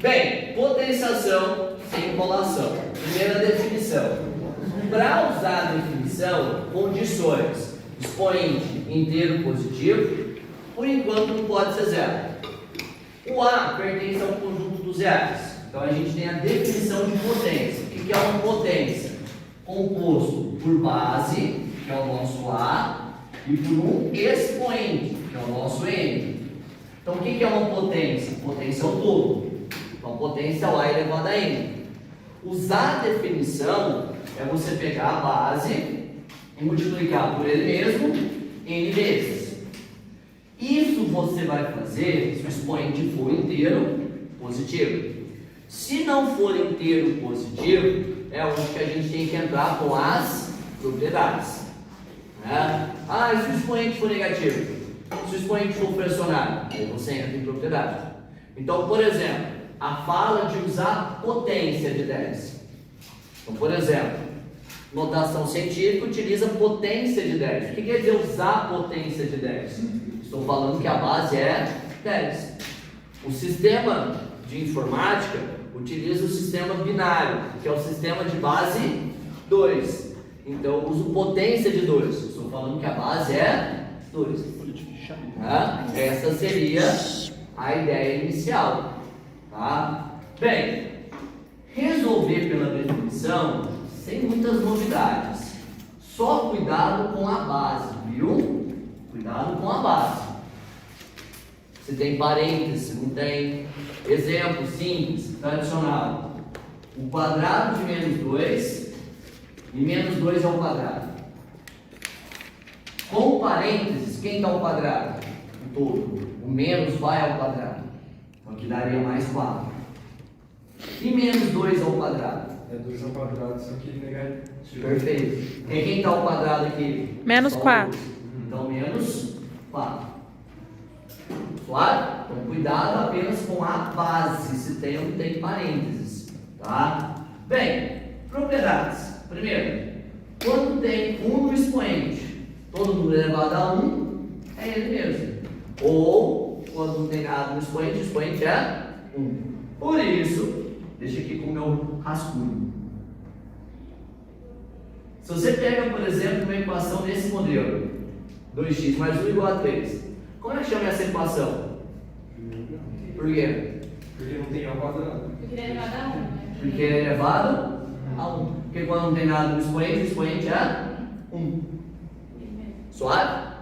Bem, potenciação sem enrolação. Primeira definição. Para usar a definição, condições. Expoente inteiro positivo, por enquanto não pode ser zero. O A pertence ao conjunto dos zeros. Então a gente tem a definição de potência. O que é uma potência? Composto por base, que é o nosso A, e por um expoente, que é o nosso M. Então o que é uma potência? Potência é o todo. Então potência é o A elevado a N. Usar a definição é você pegar a base e multiplicar por ele mesmo N vezes. Isso você vai fazer se o expoente for inteiro positivo. Se não for inteiro positivo, é onde que a gente tem que entrar com as propriedades. Né? E se o expoente for negativo? Se o expoente for fracionário, aí você entra em propriedade. Então, por exemplo, a fala de usar potência de 10. Então, por exemplo, notação científica utiliza potência de 10. O que quer dizer usar potência de 10? Estou falando que a base é 10. O sistema de informática utiliza o sistema binário, que é o sistema de base 2. Então eu uso potência de 2. Estou falando que a base é 2. Essa seria a ideia inicial. Tá? Bem, resolver pela definição sem muitas novidades. Só cuidado com a base, viu? Cuidado com a base. Se tem parênteses, se não tem. Exemplo simples, tradicional. O quadrado de menos 2 e menos 2 ao quadrado. Com parênteses, quem está ao quadrado? O todo. O menos vai ao quadrado. Então aqui daria mais 4. E menos 2 ao quadrado? É 2 ao quadrado, isso aqui negativo. Perfeito. E quem está ao quadrado aqui? Menos 4. Então menos 4. Claro? Então cuidado apenas com a base, se tem ou não tem parênteses. Tá? Bem, propriedades. Primeiro, quando tem 1 no expoente, todo número elevado a 1 é ele mesmo. Ou, quando não tem nada no expoente, o expoente é 1. Por isso, deixa aqui com o meu rascunho. Se você pega, por exemplo, uma equação desse modelo, 2x mais 1 igual a 3. Como é que chama essa equação? Por quê? Porque não tem ao quadrado. Porque ele é elevado a 1, né? Porque ele é elevado a 1. Porque quando não tem nada no expoente, o expoente é 1. Suave?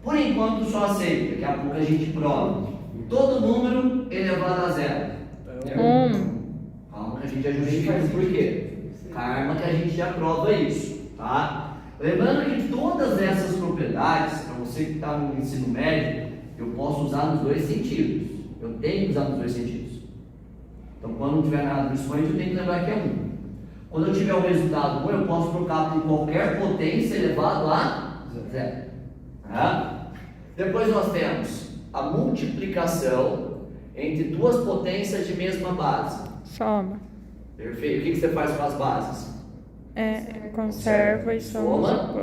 Por enquanto só aceita, daqui a pouco a gente prova. Todo número elevado a 0. Calma que a gente já justifica o porquê. Calma que a gente já prova isso, tá? Lembrando que todas essas propriedades, para você que está no ensino médio, eu posso usar nos dois sentidos. Eu tenho que usar nos dois sentidos. Então, quando não tiver nada no expoente, eu tenho que lembrar que é 1. Quando eu tiver o resultado 1, eu posso trocar por qualquer potência elevado a 0. Tá? Depois nós temos a multiplicação entre duas potências de mesma base. Soma. Perfeito. O que você faz com as bases? Conserva e soma.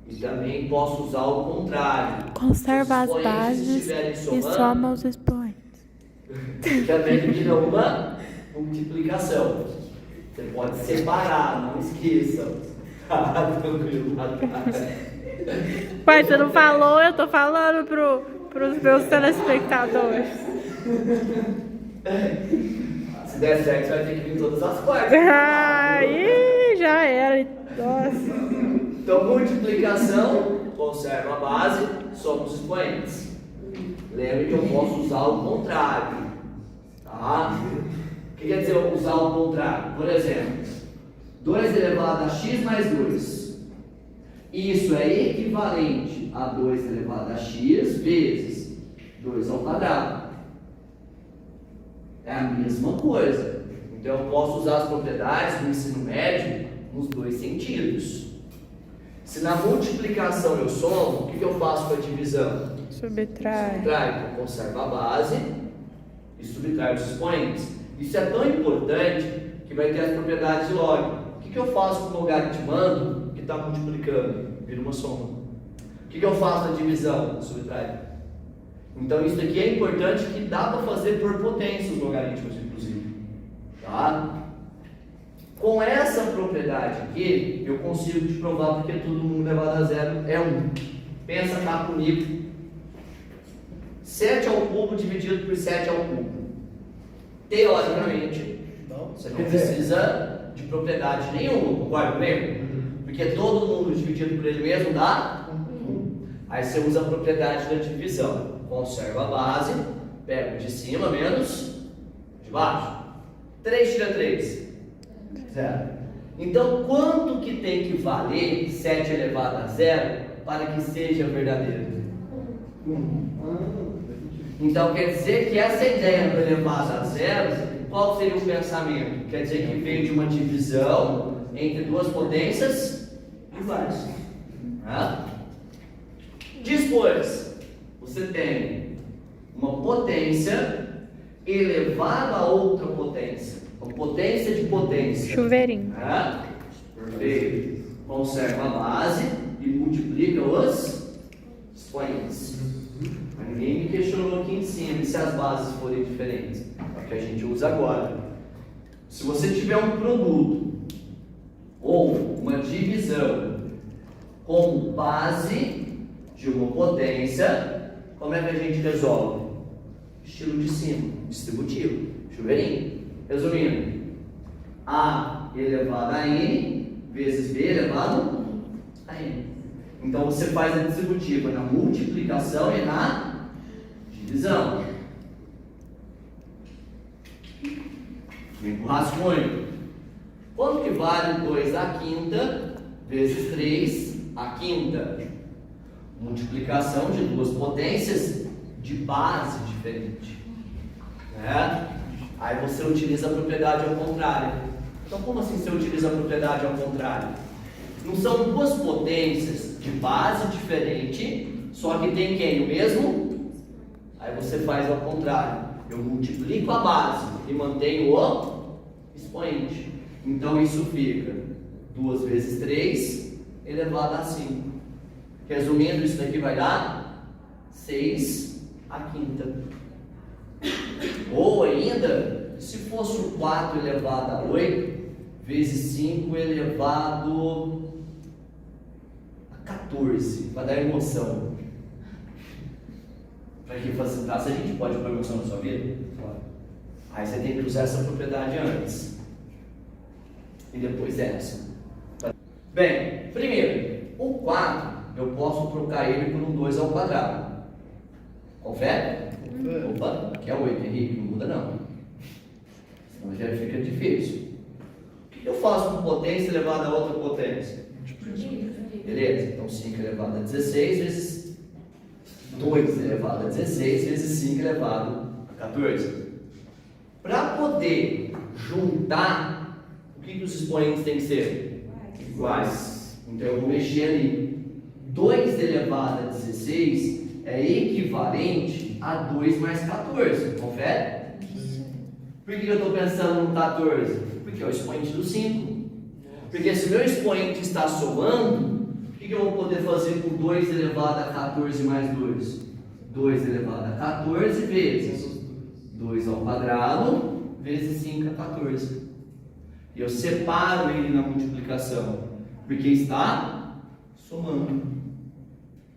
E também posso usar o contrário. Conserva as Os expoentes bases estiverem e somando, soma os expoentes. também vira uma multiplicação. Você pode separar, não esqueça. Tranquilo. Pai, você não falou, eu tô falando pros meus telespectadores. Se der certo, você vai ter que vir todas as partes. Aí já era. Nossa. Então, multiplicação, conserva a base, soma os expoentes. Lembre que eu posso usar o contrário. Tá? O que quer dizer usar o contrário? Por exemplo, 2 elevado a x mais 2. Isso é equivalente a 2 elevado a x vezes 2 ao quadrado. É a mesma coisa. Então eu posso usar as propriedades do ensino médio nos dois sentidos. Se na multiplicação eu somo, o que eu faço com a divisão? Subtrai. Então conserva a base e subtrai os expoentes. Isso é tão importante que vai ter as propriedades de log. O que eu faço com o logaritmando que está multiplicando? Vira uma soma. O que eu faço na divisão? Subtrai. Então isso aqui é importante, que dá para fazer por potência os logaritmos, inclusive. Tá? Com essa propriedade aqui, eu consigo te provar porque todo mundo elevado a zero é 1. Pensa cá comigo. 7 ao cubo dividido por 7 ao cubo. Teoricamente, você não precisa de propriedade nenhuma, concorda comigo? Porque todo mundo dividido por ele mesmo dá 1. Aí você usa a propriedade da divisão. Conserva a base, pega de cima menos de baixo. 3 tira 3. 0. Então, quanto que tem que valer 7 elevado a 0 para que seja verdadeiro? 1. Então, quer dizer que essa ideia do elevado a 0, qual seria o pensamento? Quer dizer que veio de uma divisão entre duas potências iguais. Depois, você tem uma potência elevada a outra potência. Uma potência de potência. Chuveirinho. Perfeito. Conserva a base e multiplica os expoentes. Mas ninguém me questionou aqui em cima se as bases forem diferentes. É o que a gente usa agora. Se você tiver um produto ou uma divisão como base de uma potência, como é que a gente resolve? Estilo de cima, distributivo, chuveirinho. Resumindo, A elevado a N vezes B elevado a N. Então você faz a distributiva na multiplicação e na divisão. Vem com o rascunho. Quanto que vale 2 à quinta vezes 3 à quinta? Multiplicação de duas potências de base diferente. Aí você utiliza a propriedade ao contrário. Então, como assim você utiliza a propriedade ao contrário? Não são duas potências de base diferente, só que tem quem? O mesmo? Aí você faz ao contrário. Eu multiplico a base e mantenho o expoente. Então, isso fica 2 vezes 3 elevado a 5. Resumindo, isso daqui vai dar 6 à quinta. Ou ainda, se fosse o 4 elevado a 8, vezes 5 elevado a 14, para dar emoção. Para que facilitasse, a gente pode pôr emoção na sua vida? Aí você tem que usar essa propriedade antes. E depois essa. Bem, primeiro, o 4, eu posso trocar ele por um 2 ao quadrado. Confere? Opa, aqui é 8, Henrique, não muda não. Senão já fica difícil. O que eu faço com potência elevada a outra potência? Beleza, então 5 elevado a 16 vezes 2 elevado a 16 vezes 5 elevado a 14. Para poder juntar, o que os expoentes têm que ser? Iguais. Então eu vou mexer ali. 2 elevado a 16 é equivalente a 2 mais 14, confere? Por que eu estou pensando no 14? Porque é o expoente do 5. Porque se meu expoente está somando, o que eu vou poder fazer com 2 elevado a 14 mais 2? 2 elevado a 14 vezes 2 ao quadrado vezes 5 a 14. E eu separo ele na multiplicação, porque está somando.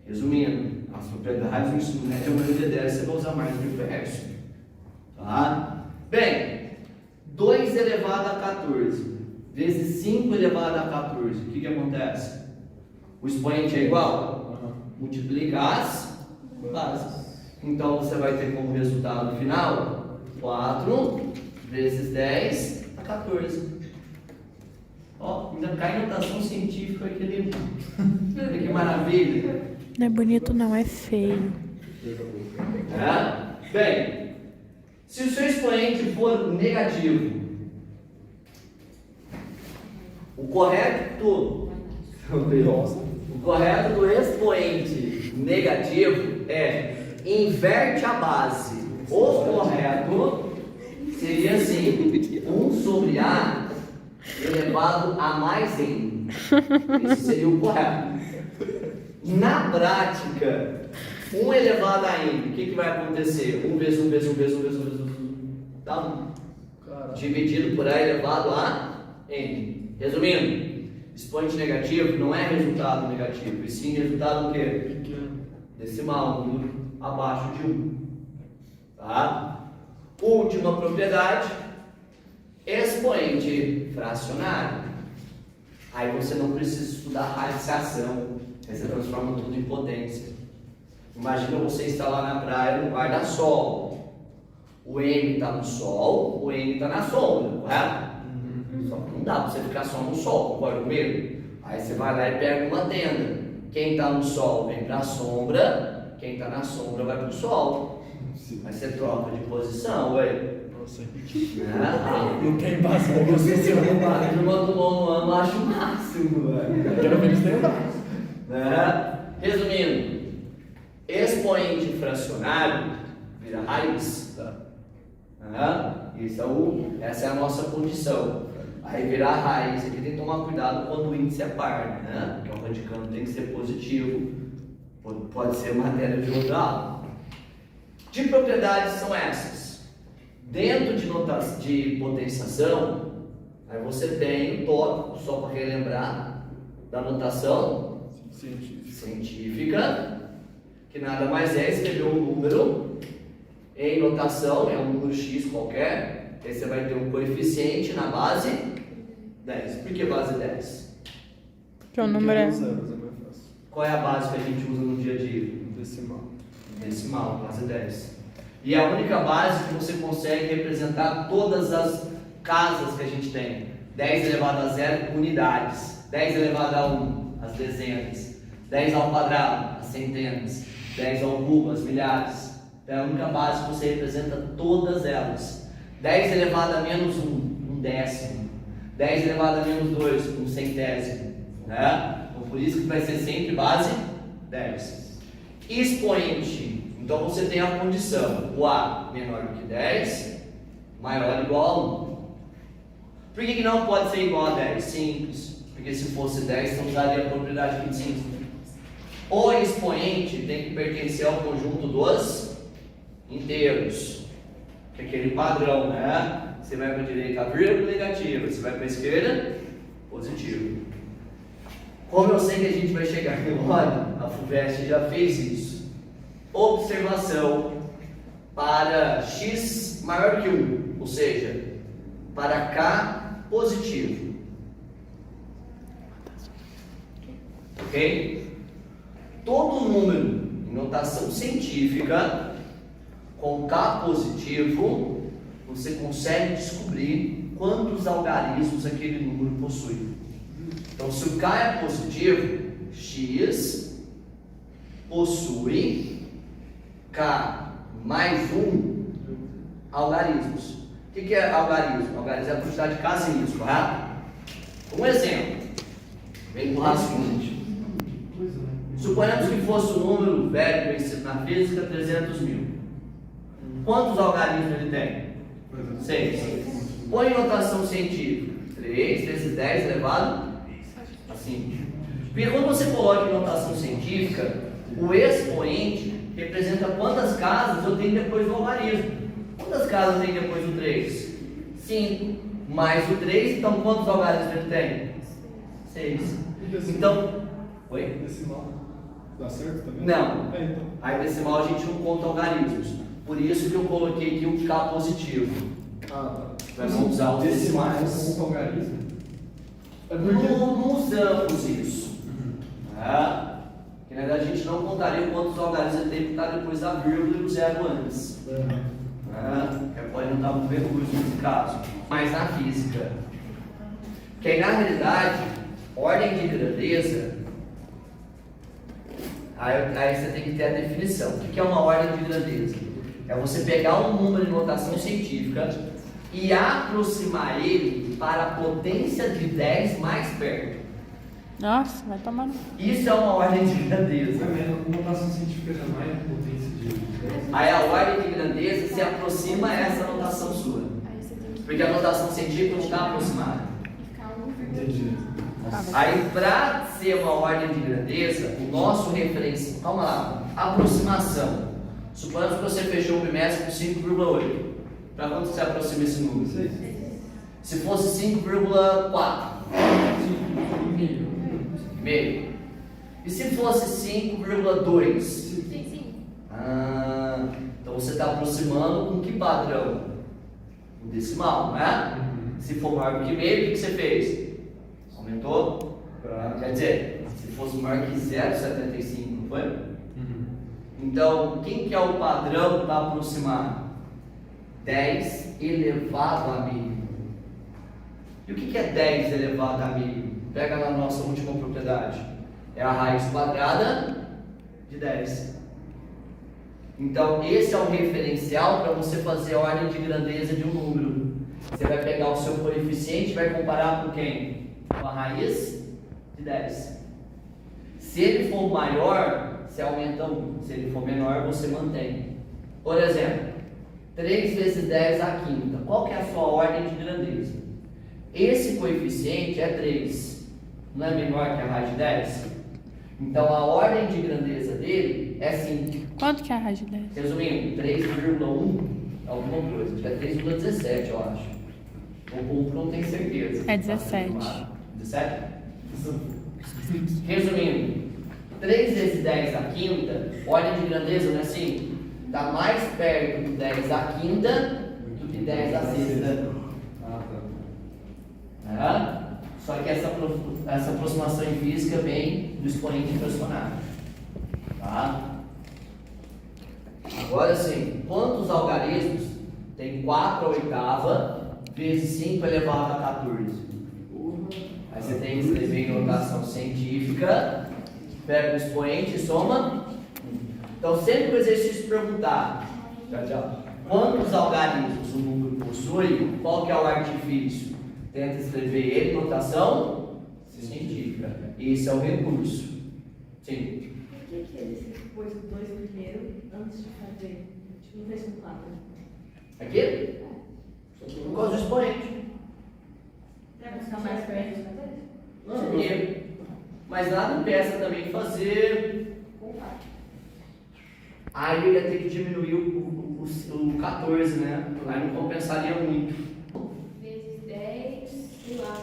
Resumindo, as propriedades do ensino médio, a maioria delas você vai usar mais do inverso. Tá? Bem, 2 elevado a 14 vezes 5 elevado a 14, o que acontece? O expoente é igual? Multiplica as bases. Então você vai ter como resultado final 4 vezes 10 a 14. Ó, ainda cai notação científica aqui dentro. Olha que maravilha. Não é bonito, não, é feio. Bem, se o seu expoente for negativo, o correto do expoente negativo é inverte a base. O correto seria assim: 1 sobre A elevado a mais N. Esse seria o correto. Na prática, 1 elevado a n, o que vai acontecer? 1 vezes 1 vezes 1 vezes 1 vezes 1 vezes 1. Dá 1. Dividido por a elevado a n. Resumindo, expoente negativo não é resultado negativo, e sim resultado o quê? Decimal, um número abaixo de 1. Tá? Última propriedade, expoente fracionário. Aí você não precisa estudar radiciação, aí você transforma tudo em potência. Imagina você estar lá na praia no guarda-sol. O M está no sol, o N está na sombra, correto? Só que não dá para você ficar só no sol, concorda comigo? Aí você vai lá e pega uma tenda. Quem está no sol vem para a sombra, quem está na sombra vai para o sol. Aí você troca de posição, ué. Não tem base pra você ser A turma do nono ano acho o máximo, velho. Pelo menos tem base. Resumindo, expoente fracionário vira raiz. Essa é a nossa condição. Aí virar raiz, aqui tem que tomar cuidado quando o índice é par, né? Porque o radicando tem que ser positivo, pode ser matéria de outra aula. De propriedades são essas. Dentro de potenciação, aí você tem o tópico, só para relembrar, da notação científica, que nada mais é escrever um número em notação, é um número x qualquer, aí você vai ter um coeficiente na base 10. Por que base 10? Que o número é... Qual é a base que a gente usa no dia a dia? Decimal, base 10. E é a única base que você consegue representar todas as casas que a gente tem. 10 elevado a 0, unidades. 10 elevado a 1, as dezenas. 10 ao quadrado, as centenas. 10 ao cubo, as milhares. É a única base que você representa todas elas. 10 elevado a menos 1, um décimo. 10 elevado a menos 2, um centésimo. Né? Então, por isso que vai ser sempre base 10. Expoente. Então você tem a condição, o A menor do que 10, maior ou igual a 1. Por que não pode ser igual a 10? Simples. Porque se fosse 10, não usaria a propriedade 25. O expoente tem que pertencer ao conjunto dos inteiros. Que é aquele padrão, né? Você vai para a direita, vírgula negativa. Você vai para a esquerda, positivo. Como eu sei que a gente vai chegar aqui, olha, a FUVEST já fez isso. Observação para x maior que 1, ou seja, para k positivo. Ok? Todo número em notação científica com k positivo, você consegue descobrir quantos algarismos aquele número possui. Então, se o k é positivo, x possui k mais 1 algarismos. O que é algarismo? Algarismo é a quantidade de casinhos, correto? Um exemplo. Vem com o rascunho. Suponhamos que fosse o número velho conhecido na física, 300 mil. Quantos algarismos ele tem? 6. Põe em notação científica. 3 vezes 10 elevado a 5. Porque quando você coloca em notação científica, o expoente representa quantas casas eu tenho depois do algarismo. Quantas casas tem depois do 3? 5. Mais o 3, então quantos algarismos ele tem? 6. Então, oi? Decimal. Dá certo também? Não. Então. Aí decimal a gente não conta algarismos. Por isso que eu coloquei aqui um K positivo. Tá. Vamos usar os decimais. Como algarismo? Não usamos isso. Que na verdade a gente não contaria quantos algarismos ele tem que estar depois da vírgula e o zero antes. Pode não estar muito recurso nesse caso. Mas na física, que aí na realidade, ordem de grandeza, aí você tem que ter a definição. O que é uma ordem de grandeza? É você pegar um número de notação científica e aproximar ele para a potência de 10 mais perto. Nossa, vai tomar no... Isso é uma ordem de grandeza. A notação científica já não é potência de... Aí a ordem de grandeza se aproxima a essa notação sua. Porque a notação científica não está aproximada. Entendi. Aí, para ser uma ordem de grandeza, o nosso referencial... Calma lá. Aproximação. Suponhamos que você fechou o bimestre com 5,8. Para quanto você aproxima esse número? 6. Se fosse 5,4. 5,5. E se fosse 5,2? Sim. Então você está aproximando com que padrão? O decimal, não é? Se for maior do que meio, o que você fez? Aumentou? Quer dizer, se fosse maior que 0,75, não foi? Então, quem que é o padrão para aproximar? 10 elevado a meio. E o que é 10 elevado a meio? Pega na nossa última propriedade. É a raiz quadrada de 10. Então, esse é o referencial para você fazer a ordem de grandeza de um número. Você vai pegar o seu coeficiente e vai comparar com quem? Com a raiz de 10. Se ele for maior, você aumenta 1. Se ele for menor, você mantém. Por exemplo, 3 vezes 10 à quinta. Qual que é a sua ordem de grandeza? Esse coeficiente é 3. Não é menor que a raiz de 10? Então, a ordem de grandeza dele é 5. Quanto que é a raiz de 10? Resumindo, 3,1 é alguma coisa. É 3,17, eu acho. Ou não tenho certeza. É 17. 17? Resumindo, 3 vezes 10 à quinta, ordem de grandeza não é assim? Está mais perto de 10 à quinta do que 10 à sexta. Só que essa aproximação em física vem do expoente fracionário. Tá? Agora sim, quantos algarismos tem 4 à oitava vezes 5 elevado a 14? Aí você tem que escrever em notação científica, pega o expoente e soma. Então, sempre que o exercício perguntar quantos algarismos o número possui, qual que é o artifício? Tenta escrever ele em notação científica. Esse é o recurso. Sim. Por que ele pôs o 2 primeiro antes de fazer? Tipo, não fez com 4. Aqui? Por causa do expoente. Para ficar mais perto de fazer? Não, mas nada impeça também de fazer. Com 4. Aí eu ia ter que diminuir o 14, né? Aí não compensaria muito. Vezes 10, sei lá,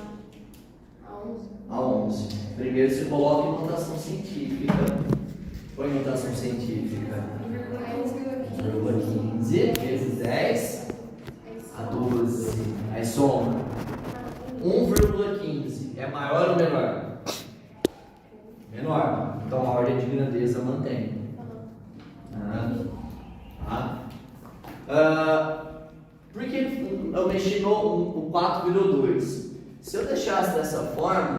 a 11. A 11. Primeiro você coloca em notação científica. Põe em notação científica. 1,15 vezes 10 a 12. Aí soma. 1,15 é maior ou menor? Menor. Então a ordem de grandeza mantém. Por que eu mexi no 4 virou 2? Se eu deixasse dessa forma,